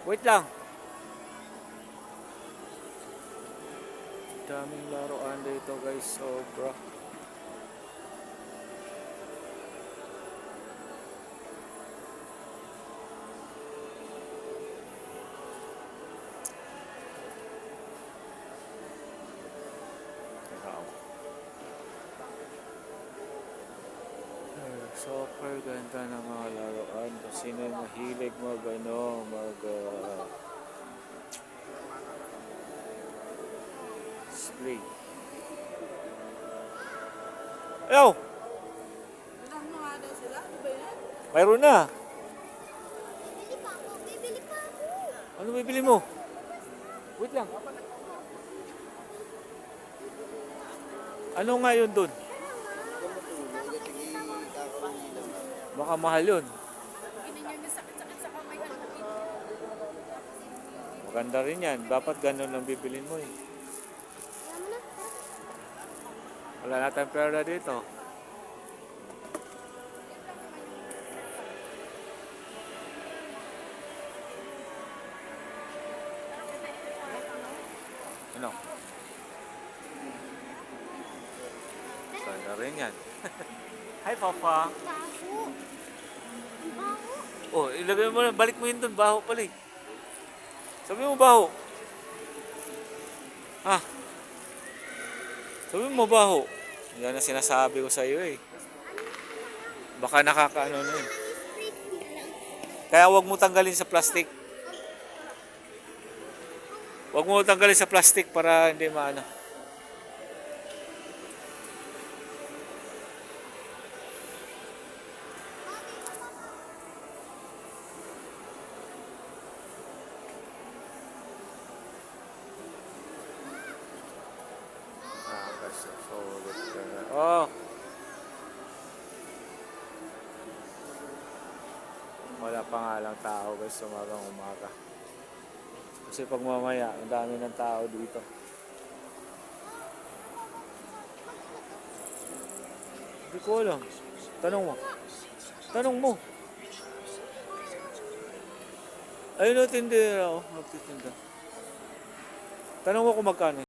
Wait lang. Daming laruan dito guys, sobra. Super ganda ng mga laruan. Kung sino yung mahilig mag display. Ayaw! Ano nga daw sila? Ano ba yan? Mayroon na. Bibili pa ako. Bibili pa ako. Ano bibili mo? Wait lang. Ano nga yun dun? Baka mahal yun. Gininyo yung sakit-sakit sa kamay. Maganda rin yan. Dapat ganun lang bibilin mo eh. Wala na tayong pera dito. Ano? Ganda rin yan. Hi, Papa. Baho. Baho. Oh, ilagay mo, balik mo yun dun. Baho pala eh. Sabi mo baho. Ha? Sabi mo baho. Yan ang sinasabi ko sa iyo eh. Baka nakakaano na yun. Kaya wag mo tanggalin sa plastic. Wag mo tanggalin sa plastic para hindi maano. Oh. Wala pa nga lang tao guys, umagang umaga. Kasi pag mamaya, ang dami ng tao dito. Hindi ko alam. Tanong mo. Tanong mo. Ayun o, tindera. Magtitinda. Tanong mo kung magkano.